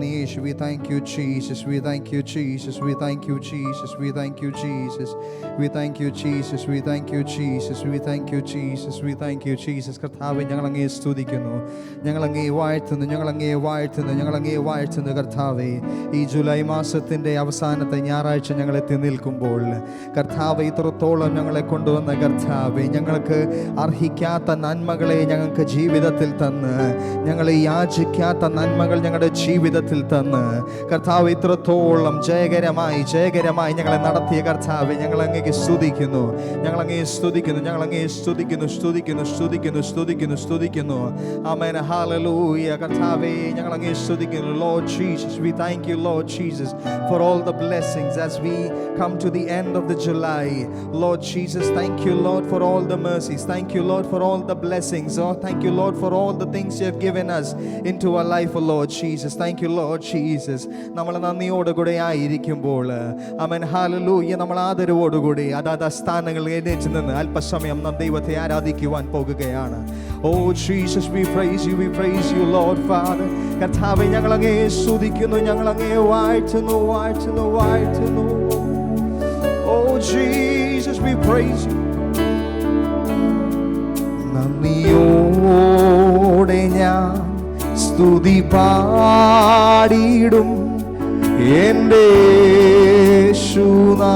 നന്ദി യേശു. We thank you Jesus. We thank you Jesus. We thank you Jesus. We thank you Jesus. We thank you Jesus. We thank you Jesus. We thank you Jesus. We thank you Jesus. കർത്താവേ, ഞങ്ങൾ അങ്ങയെ സ്തുതിക്കുന്നു, ഞങ്ങൾ അങ്ങയെ വാഴ്ത്തുന്നു, ഞങ്ങൾ അങ്ങയെ വാഴ്ത്തുന്നു, ഞങ്ങൾ അങ്ങയെ വാഴ്ത്തുന്നു. കർത്താവേ, ഈ ജൂലൈ മാസത്തിൻ്റെ അവസാനത്തെ ഞായറാഴ്ച ഞങ്ങൾ എത്തി നിൽക്കുമ്പോൾ കർത്താവേ, ഇത്രത്തോളം ഞങ്ങളെ കൊണ്ടുവന്ന കർത്താവേ, ഞങ്ങൾക്ക് അർഹിക്കാത്ത നന്മകളെ ഞങ്ങൾക്ക് ജീവിതത്തിൽ തന്ന്, ഞങ്ങളെ യാചിക്കാത്ത നന്മകൾ ഞങ്ങളുടെ ജീവിതത്തിൽ തന്ന് കർത്താവ് ഇത്രത്തോളം ജയകരമായി ഞങ്ങളെ നടത്തിയ കർത്താവേ, ഞങ്ങൾ അങ്ങേക്ക് സ്തുതിക്കുന്നു, ഞങ്ങൾ അങ്ങയെ സ്തുതിക്കുന്നു, ഞങ്ങൾ അങ്ങയെ സ്തുതിക്കുന്നു, സ്തുതിക്കുന്നു, സ്തുതിക്കുന്നു, സ്തുതിക്കുന്നു, സ്തുതിക്കുന്നു. ആമേൻ, ഹല്ലേലൂയ. കർത്താവേ, ഞങ്ങൾ അങ്ങയെ സ്തുതിക്കുന്നു. Lord Jesus, we thank you, Lord Jesus, for all the blessings as we come to the end of the July. Lord Jesus, thank you, Lord, for all the mercies. Thank you, Lord, for all the blessings. Oh, thank you, Lord, for all the things you have given us into our life, oh Lord Jesus. Thank you, Lord Jesus. നമ്മൾ നന്ദിയോടുകൂടെ ആയിരിക്കുമ്പോൾ ആമേൻ, hallelujah, നമ്മൾ ആദരവോടുകൂടി അതാത് സ്ഥാനങ്ങളിൽ എഴുന്നേറ്റ് നിന്ന് അല്പസമയം നാം ദൈവത്തെ ആരാധിക്കുവാൻ പോകുകയാണ്. Oh Jesus, we praise you, Lord Father. കർത്താവേ, ഞങ്ങൾ അങ്ങയെ സ്തുതിക്കുന്നു, ഞങ്ങൾ അങ്ങയെ വാഴ്ത്തുന്നു. Oh Jesus, we praise you. നന്ദിയോടെ ഞാൻ സ്തുതി പാടിയിടും എൻ്റെ യേശുനാഥ.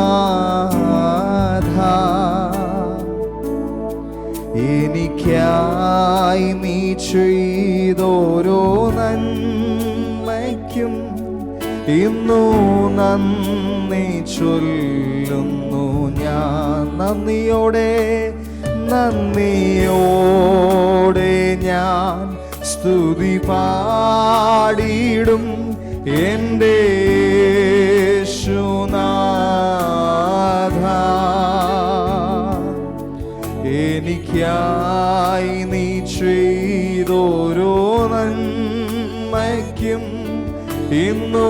എനിക്കായി നീ ചെയ്തോരോ നന്മയ്ക്കും ഇന്നു നന്ദി ചൊല്ലുന്നു ഞാൻ. നന്ദിയോടെ ഞാൻ സ്തുതി പാടിയിടും എൻ്റെ യേശുനാഥ. എനിക്കായി നീ ചെയ്തോരോ നന്മയ്ക്കും ഇന്നു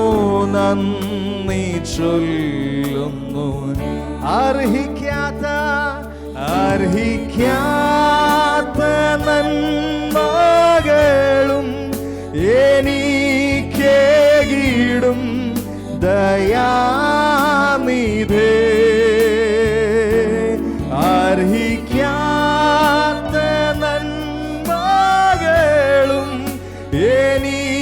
നന്ദി ചൊല്ലുന്നു. അർഹിക്കാത്ത നന്മകളും എനിക്കേകിടും ദയാനിധേ. അർഹിക്കാത്ത നന്മകളും എനിക്കേകിടും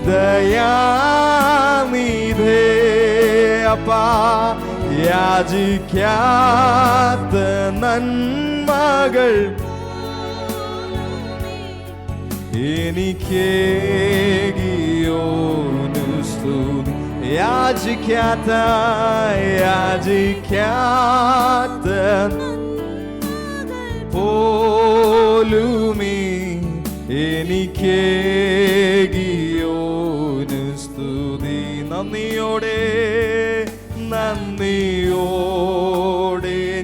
ദയാനിധേ. അപ്പാ, യാചിക്കാത്ത നന്മകൾ എനിക്കേകിയോനു സ്തുതി. യാചിക്കാത്ത പോലുമീ എനിക്കേകിയോനു സ്തുതി. നന്ദിയോടെ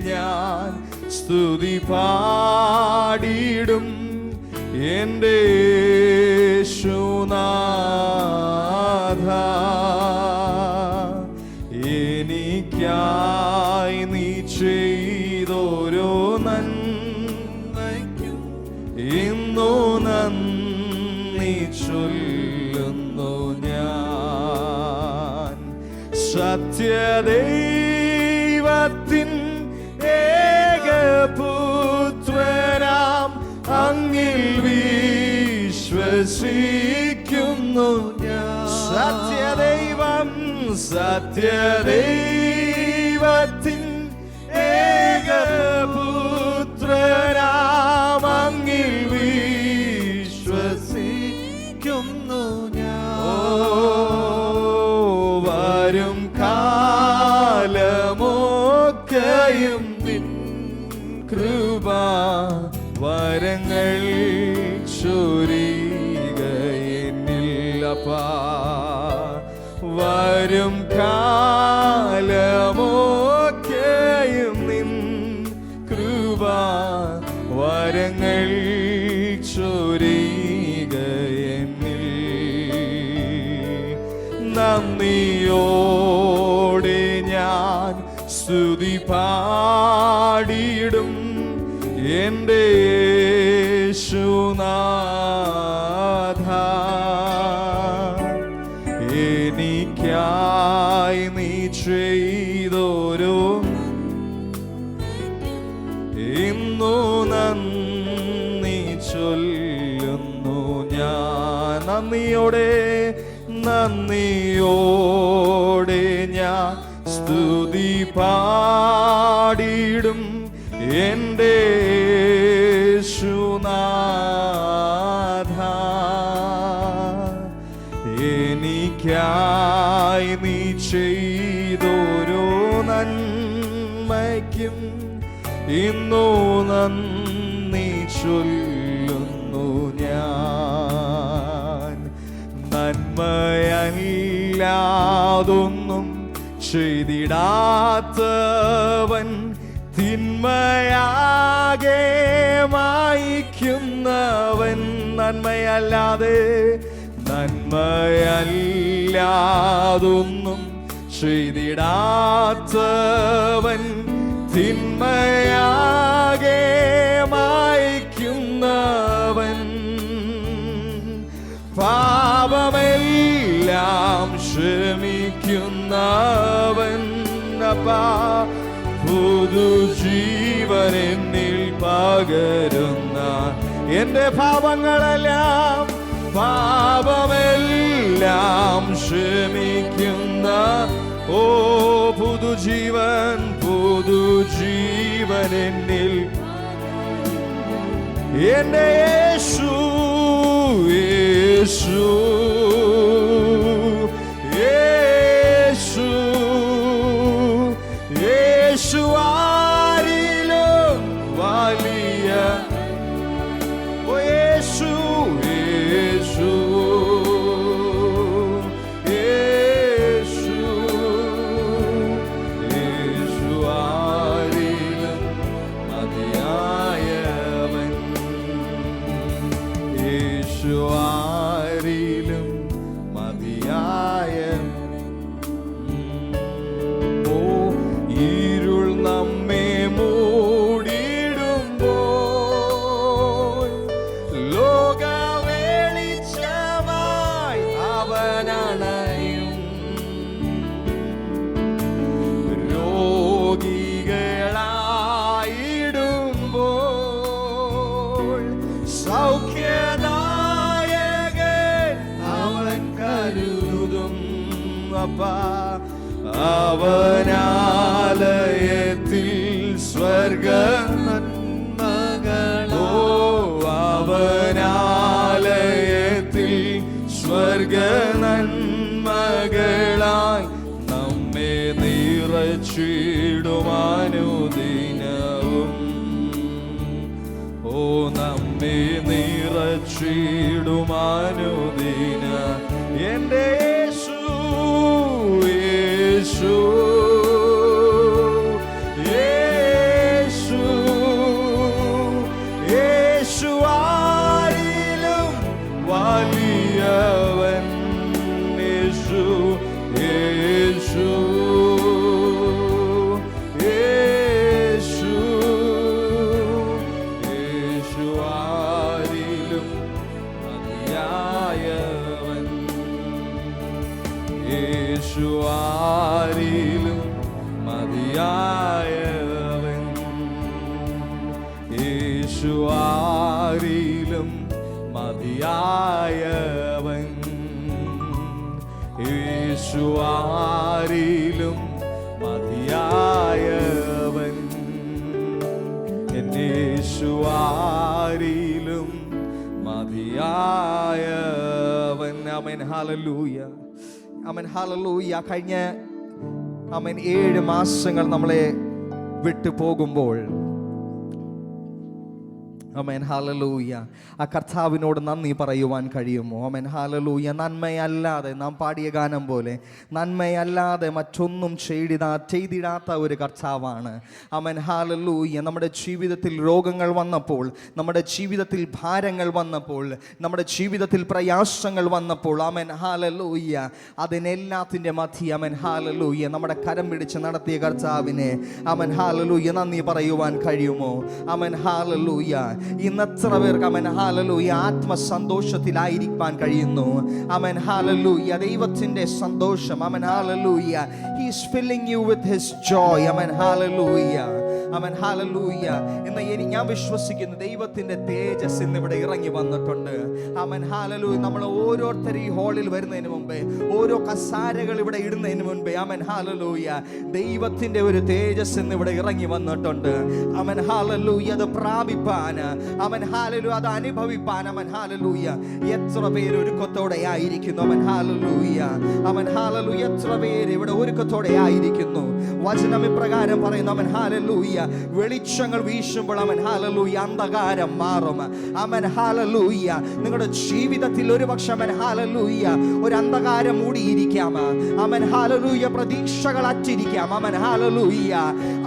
ഞാൻ സ്തുതി പാടിയിടും എൻ്റെ യേശുനാഥ. എനിക്കായി നീ ചെയ്തോരോ നന്മയ്ക്കും ഇന്നു നന്ദി ചൊല്ലുന്നു ഞാൻ. സത്യദൈവത്തിൻ ഏകപുത്രനാം അങ്ങിൽ വിശ്വസിക്കുന്നു ഞാൻ. സത്യദൈവത്തിൻ ഏകപുത്രനാം അങ്ങിൽ വിശ്വസിക്കുന്നു ഞാൻ. വരും കാലമൊക്കെയും നിൻ കൃപ വരങ്ങൾ ചൊരിയുക എന്നില്ലപ്പാ. വരും കാലമൊക്കെയും നിൻ കൃപ വരങ്ങൾ ചൊരിയുക എന്നിൽ. നന്ദിയോടെ ഞാൻ സ്തുതി പാടിയിടും എൻ്റെ യേശുനാഥ. ഞാൻ നന്ദിയോടെ ഞാൻ സ്തുതി പാടിടും എൻ്റെ യേശുനാഥ. എനിക്കായി നീ ചെയ്തോരോ നന്മയ്ക്കും ഇന്നു നന്ദി ചൊല്ലുന്നു ഞാൻ. നന്മയല്ലാതൊന്നും ചെയ്തിടാത്തവൻ തിന്മയാകെ മായിക്കുന്നവൻ. നന്മയല്ലാതൊന്നും ചെയ്തിടാത്തവൻ തിന്മയാകെ മായിക്കുന്നവൻ. പാപമെല്ലാം ക്ഷമിക്കുന്നവൻ. അപ്പാ പുതുജീവൻ എന്നിൽ പകരുന്ന എൻ്റെ പാപങ്ങളെല്ലാം ക്ഷമിക്കുന്ന ഓ പുതുജീവൻ എന്നിൽ എൻ്റെ യേശു ആരിലും വലിയ ഓ യേശു ആരിലും മതിയായവൻ. ആരിലും മതിയായ ഓ ഇരുൾ നമ്മെ മൂടിടുമ്പോൾ ലോക വെളിച്ചമായി അവനണയും. രോഗികളായിടുമ്പോൾ സൗഖ്യദായകൻ അവൻ കരുതും. അപ്പാ അവനാലയത്തിൽ സ്വർഗ നന്മകളോ അവനാലയത്തിൽ സ്വർഗ നന്മകളായി നമ്മെ നിറച്ചിടുമാനുദിനവും. ഓ നമ്മെ നിറച്ചിടുമാനുദിന എൻ്റെ യേശു ആരിലും വലിയവൻ. യേശു ആരിലും മതിയായവൻ. ആരിലും മതിയായവൻ. ആരിലും മതിയായവൻ. ആരിലും മതിയായവൻ. ആരിലും മതിയായവൻ. Amen hallelujah. Amen hallelujah. കഴിഞ്ഞ 7 മാസങ്ങൾ നമ്മളെ വിട്ടു പോകുമ്പോൾ ആമേൻ ഹല്ലേലൂയ ആ കർത്താവിനോട് നന്ദി പറയുവാൻ കഴിയുമോ? Amen hallelujah. നന്മയല്ലാതെ നാം പാടിയ ഗാനം പോലെ നന്മയല്ലാതെ മറ്റൊന്നും ചെയ്തിടാത്ത ഒരു കർത്താവാണ്. Amen hallelujah. നമ്മുടെ ജീവിതത്തിൽ രോഗങ്ങൾ വന്നപ്പോൾ, നമ്മുടെ ജീവിതത്തിൽ ഭാരങ്ങൾ വന്നപ്പോൾ, നമ്മുടെ ജീവിതത്തിൽ പ്രയാസങ്ങൾ വന്നപ്പോൾ ആമേൻ ഹല്ലേലൂയ അതിനെല്ലാത്തിൻ്റെ മധ്യ ആമേൻ ഹല്ലേലൂയ നമ്മുടെ കരം പിടിച്ച് നടത്തിയ കർത്താവിനെ ആമേൻ ഹല്ലേലൂയ നന്ദി പറയുവാൻ കഴിയുമോ? Amen hallelujah. ഇന്നത്ര പേർക്ക് ആമേൻ ഹല്ലേലൂയ ആത്മസന്തോഷത്തിലായിരിക്കാൻ കഴിയുന്നു. Amen hallelujah. ദൈവത്തിന്റെ സന്തോഷം amen hallelujah. He is filling you with his joy. Amen hallelujah. Amen hallelujah. ഇന്ന് ഞാൻ വിശ്വസിക്കുന്നു ദൈവത്തിന്റെ തേജസ് ഇന്ന് ഇവിടെ ഇറങ്ങി വന്നിട്ടുണ്ട്. Amen hallelujah. നമ്മൾ ഓരോരുത്തർ ഈ ഹാളിൽ വരുന്നതിന് മുമ്പേ, ഓരോ കസാരകൾ ഇവിടെ ഇടുന്നതിന് മുൻപേ, ആമേൻ ഹല്ലേലൂയ, ദൈവത്തിന്റെ ഒരു തേജസ് ഇന്ന് ഇവിടെ ഇറങ്ങി വന്നിട്ടുണ്ട്. Amen hallelujah. അത് പ്രാപിപ്പാൻ, ആമേൻ ഹല്ലേലൂയ, അത് അനുഭവിപ്പാൻ, ആമേൻ ഹല്ലേലൂയ, എത്ര പേര് ഒരുക്കത്തോടെ ആയിരിക്കുന്നു. ആമേൻ ഹല്ലേലൂയ. Amen hallelujah. എത്ര പേര് ഇവിടെ ഒരുക്കത്തോടെ ആയിരിക്കുന്നു. വചനം ഇപ്രകാരം പറയുന്നു, ആമേൻ ഹല്ലേലൂയ, വെളിച്ചങ്ങൾ വീശുമ്പോൾ, ആമേൻ ഹല്ലേലൂയ, അന്ധകാരം മാറും. Amen hallelujah. നിങ്ങളുടെ ജീവിതത്തിൽ ഒരുപക്ഷെ, ആമേൻ ഹല്ലേലൂയ, ഒരു അന്ധകാരം മൂടിയിരിക്കാം. Amen hallelujah. പ്രതീക്ഷകൾ അറ്റിരിക്കാം. ആമേൻ ഹല്ലേലൂയ.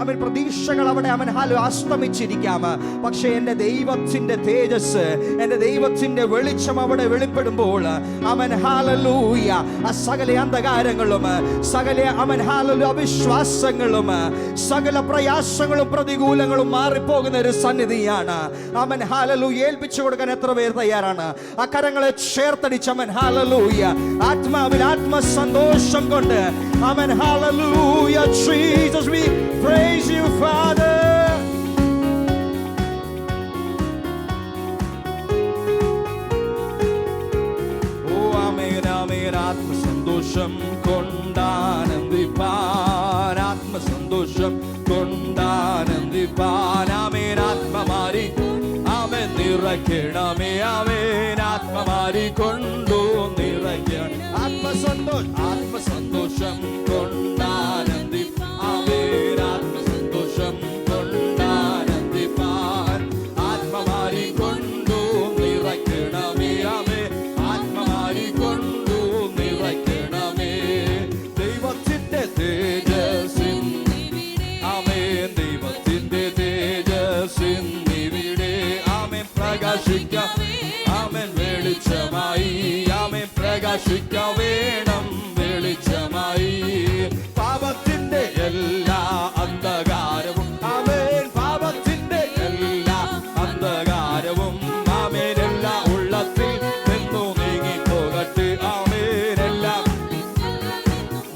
ആമേൻ പ്രതീക്ഷകൾ അവിടെ, ആമേൻ ഹല്ലേലൂയ, അസ്തമിച്ചിരിക്കാം. പക്ഷേ എൻ്റെ ദൈവത്തിന്റെ തേജസ്, എൻ്റെ ദൈവത്തിന്റെ വെളിച്ചം അവിടെ വെളിപ്പെടുമ്പോൾ, ആമേൻ ഹല്ലേലൂയ, ആ സകല അന്ധകാരങ്ങളും, സകല, ആമേൻ ഹല്ലേലൂയ, അവിശ്വാസങ്ങളും, സകല പ്രയാസങ്ങളും പ്രതികൂലങ്ങളും മാറിപ്പോകുന്ന ഒരു സന്നിധിയാണ്. Amen hallelujah. ഏൽപ്പിച്ചു കൊടുക്കാൻ എത്ര പേർ തയ്യാറാണ്? ആ കരങ്ങളെ ചേർത്തടിച്ച്, ആമേൻ ഹല്ലേലൂയ, ആത്മാവിൽ ആത്മസന്തോഷം കൊണ്ട്, amen hallelujah. Jesus, we praise you, Father. Oh, ആമേൻ ആമേൻ. ആത്മസന്തോഷം കൊണ്ടാനന്ദിപ്പാൻ, ആത്മസന്തോഷം കൊണ്ടാനന്ദിപ്പാൻ, ആമേൻ. ആത്മമാരി, ആമേൻ, നിറയ്ക്കണമേ, ആമേൻ. ആത്മമാരി കൊണ്ടു നിറയ്ക്കണം. ആത്മസന്തോഷം കൊണ്ടാനന്ദിപ്പാൻ, ആമേൻ. ആത്മസന്തോഷം കൊണ്ടാനന്ദിപ്പാൻ, ആത്മമാരി കൊണ്ടു നിറയ്ക്കണമേ, ആമേൻ. ആത്മമാരി കൊണ്ടു നിറയ്ക്കണമേ. ദൈവത്തിന്റെ തേജസ്സിൻ, ആമേൻ, ദൈവത്തിന്റെ തേജസ്സിൻ ഇവിടെ, ആമേൻ, പ്രകാശിക്കാം, ആമേൻ, വെളിച്ചമായി, ആമേൻ, പ്രകാശിക്കാം വേണം വെളിച്ചമായി. പാപത്തിന്റെ എല്ലാ അന്ധകാരവും, ആമേൻ, പാപത്തിന്റെ എല്ലാ അന്ധകാരവും, ആമേൻ, എല്ലാ ഉള്ളത്തിൽ നിന്നു നീങ്ങിപ്പോകട്ടെ, ആമേൻ, എല്ലാം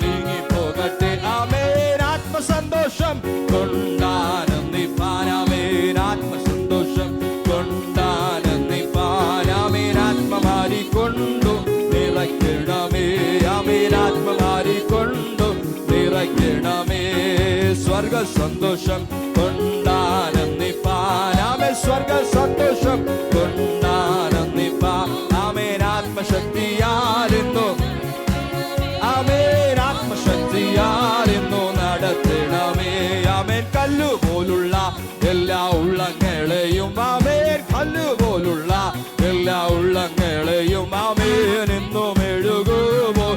നീങ്ങിപ്പോകട്ടെ, ആമേൻ. ആത്മസന്തോഷം കൊണ്ടാനന്ദിപ്പാൻ, ആമേൻ. ആത്മസന്തോഷം കൊണ്ടാനന്ദിപ്പാൻ, ആമേൻ. ആത്മമാരി കൊണ്ടു നിറയ്ക്കണമേ, ആമേൻ. ആത്മമാരി കൊണ്ടു നിറയ്ക്കണമേ. സ്വർഗ സന്തോഷം കൊണ്ടാനന്ദിപ്പാൻ, ആമേൻ. സ്വർഗ സന്തോഷം കൊണ്ടാനന്ദിപ്പാൻ, ആമേൻ. ആത്മശക്തിയാലിന്നു, ആമേൻ. ആത്മശക്തിയാലിന്നു നടത്തണമേ, ആമേൻ. കല്ലുപോലുള്ള എല്ലാ ഉള്ളങ്ങളെയും, ആമേൻ, കല്ലുപോലുള്ള എല്ലാ ഉള്ളങ്ങളെയും, ആമേൻ, ഇന്നും മെഴുകുമോ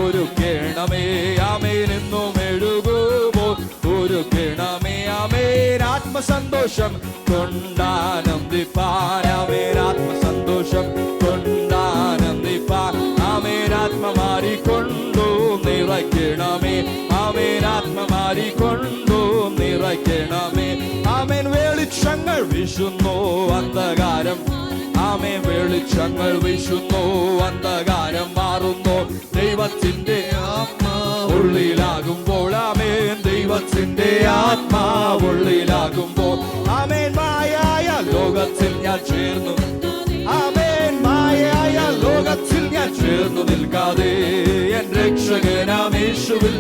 ഒരുക്കണമേ, ആമേൻ. ഇന്നും മെഴുകുമോ ഒരുക്കണമേ, ആമേൻ. ആത്മസന്തോഷം കൊണ്ടാനന്ദിപ്പാൻ, ആമേൻ. ആത്മസന്തോഷം കൊണ്ടാനന്ദിപ്പാൻ, ആമേൻ. ആത്മമാരി കൊണ്ടു നിറയ്ക്കണമേ, ആമേൻ. ആത്മമാരി കൊണ്ടു നിറയ്ക്കണമേ, ആമേൻ. വെളിച്ചങ്ങൾ വീശുന്നു അന്ധകാരം, ആമേൻ. വെളിച്ചങ്ങൾ വീശുന്നു അന്ധകാരം മാറുന്നു. ദൈവത്തിന്റെ ഉള്ളിലാകുമ്പോൾ, ആമേൻ. ദൈവത്തിന്റെ ആത്മാവുള്ളിലാകുമ്പോൾ, ആമേൻ. മായായ ലോകത്തിൽ ഞാൻ ചേർന്നു, ആമേൻ. മായായ ലോകത്തിൽ ഞാൻ ചേർന്നു നിൽക്കാതെ, എൻ രക്ഷകനാം യേശുവിൽ,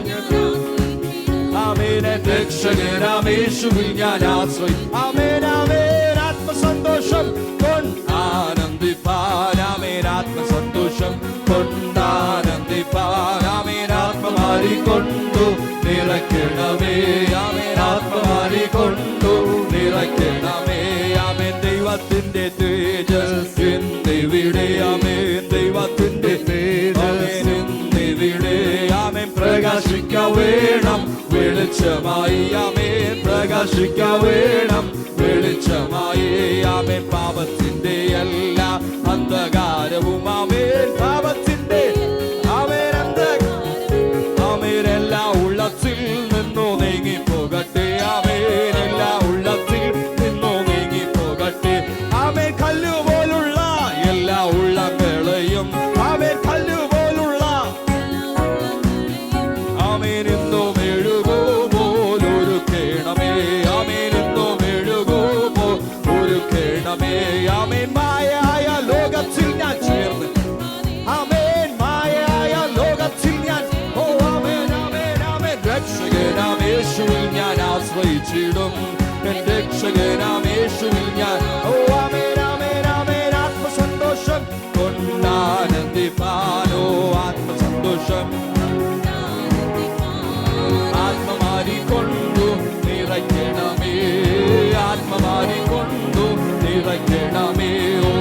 ആമേൻ. എൻ രക്ഷകനാം യേശുവിൽ ഞാൻ ആശ്രയിച്ചു, ആമേൻ. ആമേൻ. ആത്മസന്തോഷം കൊണ്ടാനന്ദിപ്പാൻ, ആമേൻ. ആത്മസന്തോഷം കൊണ്ടാനന്ദിപ്പാൻ, ആമേൻ. ആത്മമാരി കൊണ്ടു നിറയ്ക്കണമേ, ആമേൻ. ആത്മമാരി കൊണ്ടു നിറയ്ക്കണമേ, ആമേൻ. ദൈവത്തിന്റെ തേജസ് ഇന്നിവിടെ, ആമേൻ. ദൈവത്തിന്റെ തേജസ് ഇന്നിവിടെ, ആമേൻ. പ്രകാശിക്ക വേണം വെളിച്ചമായി, ആമേൻ. പ്രകാശിക്ക വേണം വെളിച്ചമായി, ആമേൻ. പാപത്തിന്റെ എല്ലാ അന്ധകാരവും, ആമേൻ. പാപത്തിന്റെ, ആമേൻ, ആമേൻ, എല്ലാ ഉള്ളത്തിൽ നിന്നു നീങ്ങിപ്പോകട്ടെ, ആമേൻ. എല്ലാ ഉള്ളത്തിൽ നിന്നു നീങ്ങിപ്പോകട്ടെ, ആമേൻ. കല്ലുപോലുള്ള എല്ലാ ഉള്ളങ്ങളെയും, ആമേൻ. കല്ലുപോലുള്ള, ആമേൻ. ഇന്നും മെഴുകുപോലൊരുക്കണമേ, ആമേൻ. എന്റെ രക്ഷകനാം യേശുവിൽ ഞാൻ. ഓ ആമേൻ ആമേൻ ആമേൻ. ആത്മസന്തോഷം കൊണ്ടാനന്ദിപ്പാനോ ആത്മസന്തോഷം ആത്മമാരിക്കൊണ്ടു നിറയ്ക്കണമേ ആത്മമാരിക്കൊണ്ടു നിറയ്ക്കണമേ. ഓ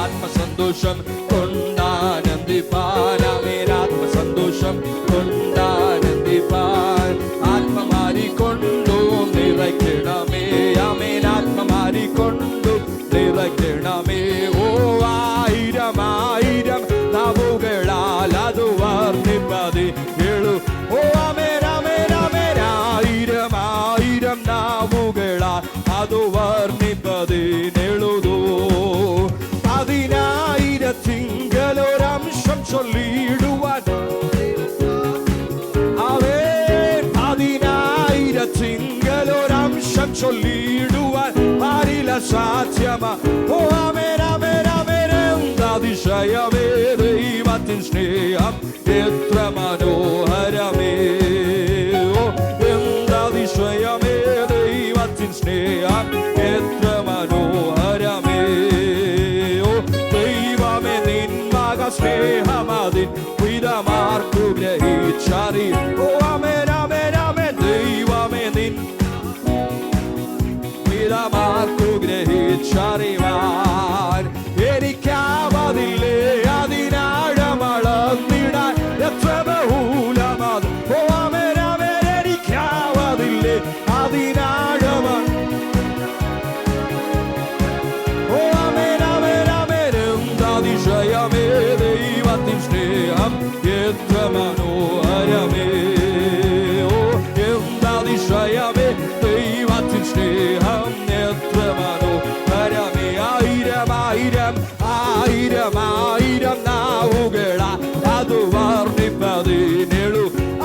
ആത്മസന്തോഷം കൊണ്ടാനന്ദിപ്പാൻ ആമേൻ ആത്മസന്തോഷം കൊണ്ടാനന്ദിപ്പാൻ ആത്മമാരിക്കൊണ്ടു നിറയ്ക്കണമേ ആമേൻ ആത്മമാരിക്കൊണ്ടു നിറയ്ക്കണമേ. ഓ ആയിരം ആയിരം നാവുകളാൽ അത് വർണ്ണിപ്പതി കേളു. ഓ ആമേൻ ആമേൻ ആമേൻ. ആയിരം ആയിരം നാവുകളാൽ അത് വർണ്ണിപ്പതിനെഴുതൂ. 10,000 ചൊല്ലിയിടുവാൻ ആമേൻ 10,000 ചൊല്ലിയിടുവാൻ ആരില സാധ്യമാ. ഓ ആമേൻ ആമേൻ ആമേൻ. എന്താതിശയമേ ദൈവത്തിൻ സ്നേഹം എത്ര മനോഹരമേ. ഓ എന്താതിശയമേ ദൈവത്തിൻ സ്നേഹം എത്ര മനോഹരമേ. ഓ ദൈവമേ നിൻ മക സ്നേഹമതിൻ വിധമാർക്കു ഗ്രഹിച്ചറി. ഓ ആമേൻ ആമേൻ ആമേൻ. ദൈവമേ നിൻ വിധമാർക്കു ഗ്രഹിച്ചറിവാൻ എനിക്കാവതില്ലേ അതിനാഴമളന്നിടാൻ എത്ര ബഹുലമത്. ഓ ആമേൻ ആമേൻ. എനിക്കാവതില്ലേ അതിനാഴമ. ഓ ആമേൻ ആമേൻ ആമേൻ. എന്താതിശയമേ ദൈവത്തിൻ സ്നേഹം എത്ര മനോഹരമേ. ഓ എന്താതിശയമേ ദൈവത്തിൻ സ്നേഹം എത്ര മനോഹരമേ. ആയിരം ആയിരം ആയിരം ആയിരം നാവുകളാ അത് വർണ്ണിപ്പതിനെഴു.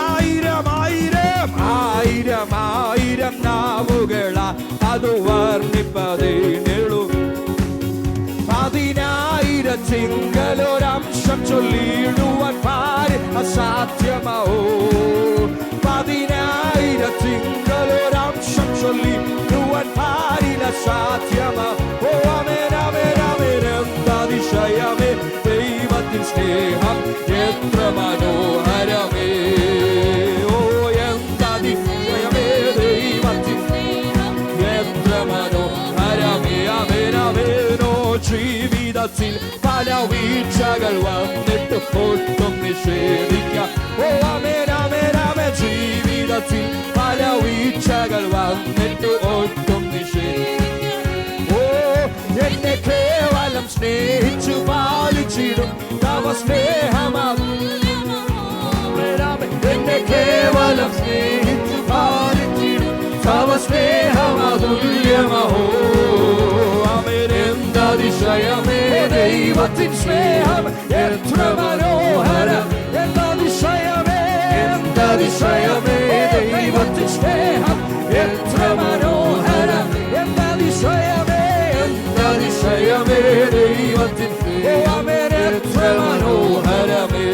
ആയിരം ആയിരം ആയിരം ആയിരം നാവുകളാ അത് വർണ്ണിപ്പതിനെഴു. 10,000 ചൊല്ലിയിടുവാൻ പാര് അസാധ്യമാവോ. 10,000 ചൊല്ലിയിടുവാൻ പാരിൽ അസാധ്യമാ. ഓ ആമേൻ ആമേൻ ആമേൻ. എന്താതിശയമേ ദൈവത്തിൻ സ്നേഹം എത്ര മനോഹരമേ. ഓ എന്താതിശയമേ ദൈവത്തിൻ എത്ര മനോഹരമേ. ആമേൻ ആമേനോ. ജീവിതത്തിൽ പല വീഴ്ചകൾ വന്നിട്ട് ഒട്ടും നിഷേധിക്കാം. ഓ ആമേൻ ആമേൻ ആമേൻ. ജീവിതത്തിൽ പല വീഴ്ചകൾ വന്നിട്ട് ഒട്ടും നിഷേധിക്കാം. ഓ എന്നെ കേവലം സ്നേഹിച്ചു പാലിച്ചിടും തവ സ്നേഹമാകും. എന്നെ കേവലം സ്നേഹിച്ചു പാലിച്ചിടും തവ സ്നേഹമതുല്യമഹോ. ആമേൻ. എന്താതിശയമേ ദൈവത്തിൻ സ്നേഹം എത്ര മനോഹരം. എന്താതിശയമേ എന്താതിശയമേ ദൈവത്തിൻ സ്നേഹം എത്ര മനോഹരം. എന്താതിശയമേ എന്താതിശയമേ ദൈവത്തിൻ സ്നേഹം എത്ര മനോഹരമേ.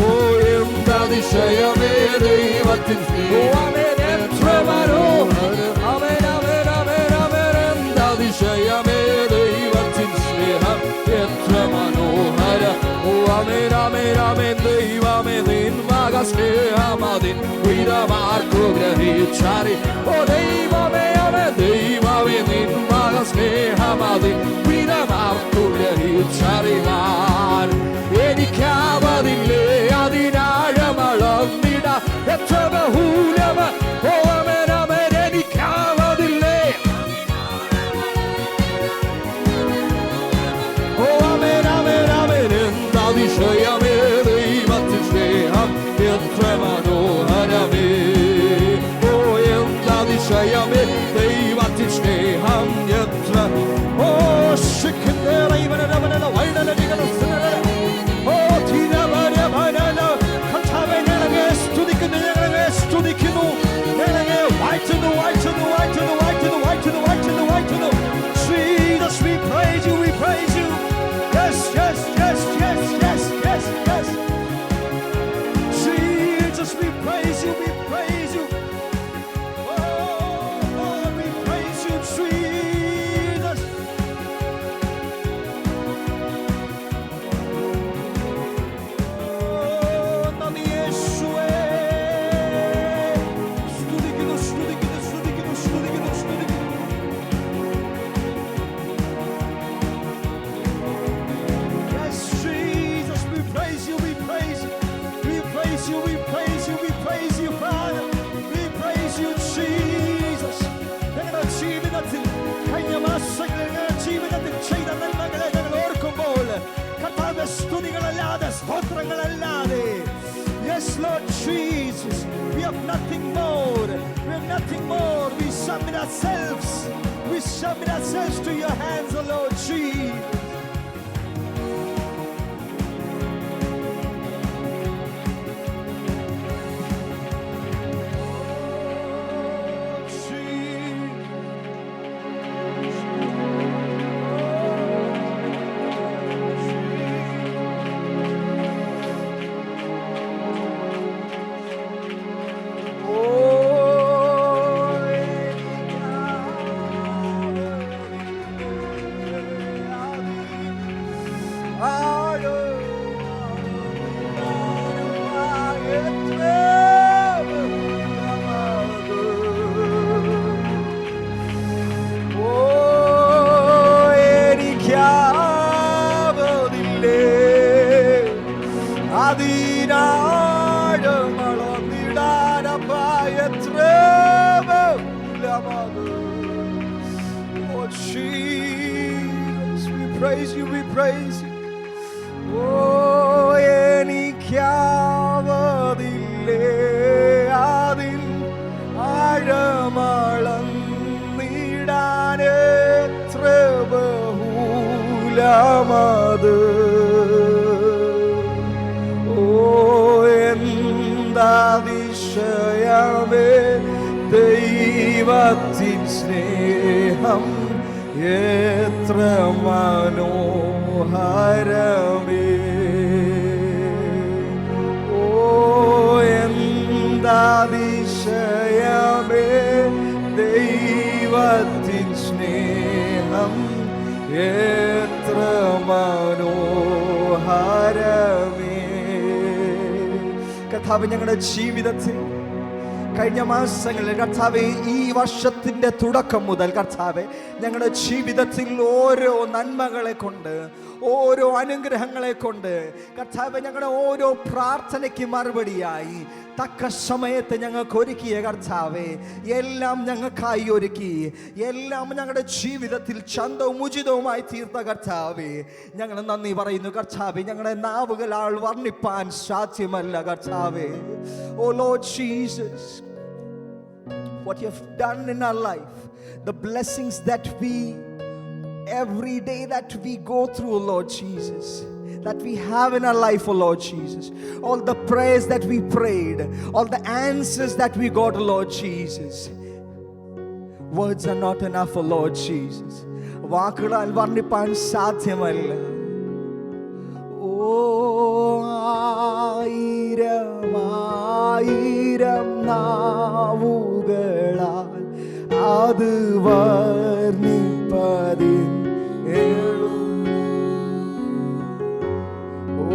ഓ എന്താതിശയമേ ദൈവത്തിൻ സ്നേഹം എത്ര മനോഹരം. ആമേൻ ആമേൻ ആമേൻ ആമേൻ. എന്താതിശയമേ ദൈവത്തിൻ സ്നേഹം എത്ര മനോഹരം. ഓ ആമേൻ ആമേൻ ആമേൻ. ദൈവമേ നിൻ മക സ്നേഹമതിൻ വിധമാർക്കു ഗ്രഹിച്ചറി. ഓ ദൈവമേ ആമേൻ. ദൈവമേ നിൻ മക സ്നേഹമതിൻ വിധമാർക്കു ഗ്രഹിച്ചറിവാൻ എനിക്കാവതില്ലേ അതിനാഴമളന്നിട എത്ര ബഹുലമ. ഓ ആമേൻ ആമേൻ. എനിക്കാവതില്ലേ. ഓ ആമേൻ ആമേൻ ആമേൻ. എന്താതിശയമേ ദൈവത്തിൻ സ്നേഹം എത്ര മനോഹരമേ. ഓ എന്താതിശയമേ ദൈവത്തിൻ സ്നേഹം എത്ര. ഓ ശിഖിന്ദേറ ഇവനവനല വൈഡലടികള സിനല. ഓ തിരവരവനല. കർത്താവേ ഞങ്ങളെ സ്തുതിക്കുന്നു ഞങ്ങളെ സ്തുതിക്കുന്നു ഞങ്ങളെ വാഴ്ത്തുന്നു വാഴ്ത്തുന്നു വാഴ്ത്തുന്നു വാഴ്ത്തുന്നു വാഴ്ത്തുന്നു വാഴ്ത്തുന്നു വാഴ്ത്തുന്നു. Jesus, we praise you, we praise you. Yes, yes, yes, yes, yes, yes, yes. Jesus, we praise you, we praise you. Oh, oh, Lord Jesus. We have nothing more. We have nothing more. We submit ourselves. We submit ourselves to your hands, O Lord Jesus. Praise you, we praise you. Oh, എനിക്കാവതില്ലേ അതിൽ ആഴമളന്നിടാൻ എത്ര ബഹുലമത്. ഓ എന്താതിശയമേ ദൈവത്തിൻ സ്നേഹം എത്ര മനോഹരമേ. ഓ എന്താതിശയമേ ദൈവത്തിൻ സ്നേഹം എത്ര മനോഹരമേ. കർത്താവേ, ഞങ്ങളുടെ ജീവിതത്തിൽ കഴിഞ്ഞ മാസങ്ങളിൽ കർത്താവേ, ഈ വർഷത്തിന്റെ തുടക്കം മുതൽ കർത്താവേ, ഞങ്ങളുടെ ജീവിതത്തിൽ ഓരോ നന്മകളെ കൊണ്ട്, ഓരോ അനുഗ്രഹങ്ങളെ കൊണ്ട് കർത്താവേ, ഞങ്ങളുടെ ഓരോ പ്രാർത്ഥനയ്ക്ക് മറുപടിയായി തക്ക സമയത്ത് ഞങ്ങൾക്ക് ഒരുക്കിയ കർത്താവേ, എല്ലാം ഞങ്ങൾക്കായി ഒരുക്കി, എല്ലാം ഞങ്ങളുടെ ജീവിതത്തിൽ ചന്തവും ഉചിതവുമായി തീർത്ത കർത്താവേ, ഞങ്ങൾ നന്ദി പറയുന്നു കർത്താവേ. ഞങ്ങളുടെ നാവുകളാൽ വർണ്ണിപ്പാൻ സാധ്യമല്ല കർത്താവേ. Oh lord Jesus, what you have done in our life, the blessings that we every day that we go through, Lord Jesus, that we have in our life, oh Lord Jesus, all the prayers that we prayed, all the answers that we got, Lord Jesus. Words are not enough, oh Lord Jesus. വാക്കുകളാൽ വർണ്ണിപ്പാൻ സാധ്യമല്ല. ഓ ആയിരം ആയിരം നാവുകളാൽ അത് വർണ്ണിപ്പതിൻ ഓ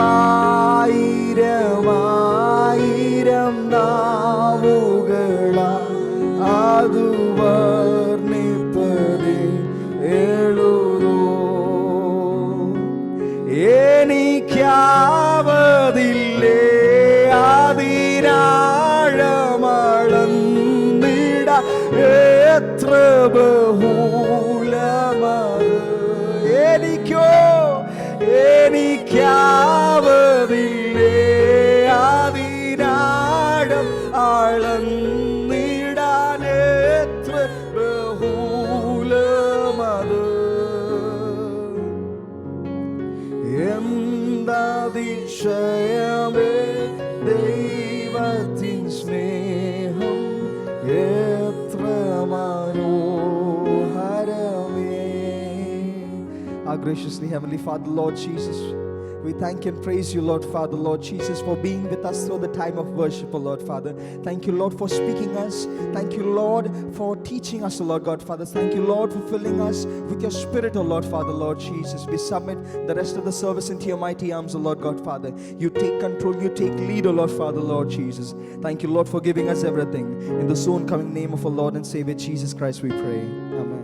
ആയിരം ആയിരം നാവുകളാൽ അത് വർണ്ണിപ്പതിൻ എഴുതോ. എനിക്കാവതില്ലേ അതിനാഴമളന്നിട എത്ര ബഹുലമത്. എനിക്കാവതില്ലേ അതിനാഴം അളന്നിടാൻ എത്ര ബഹുലമത്. എന്താതിശയമേ ദൈവത്തിൻ സ്നേഹം എത്ര മനോഹരമേ. Our graciously Heavenly Father, Lord Jesus, we thank and praise you, Lord Father, Lord Jesus, for being with us through the time of worship, oh Lord Father. Thank you, Lord, for speaking us. Thank you, Lord, for teaching us, oh Lord God Father. Thank you, Lord, for filling us with your Spirit, oh Lord Father, Lord Jesus. We submit the rest of the service into your mighty arms, oh Lord God Father. You take control, you take lead, oh Lord Father, Lord Jesus. Thank you, Lord, for giving us everything. In the soon coming name of our Lord and Savior Jesus Christ we pray. Amen.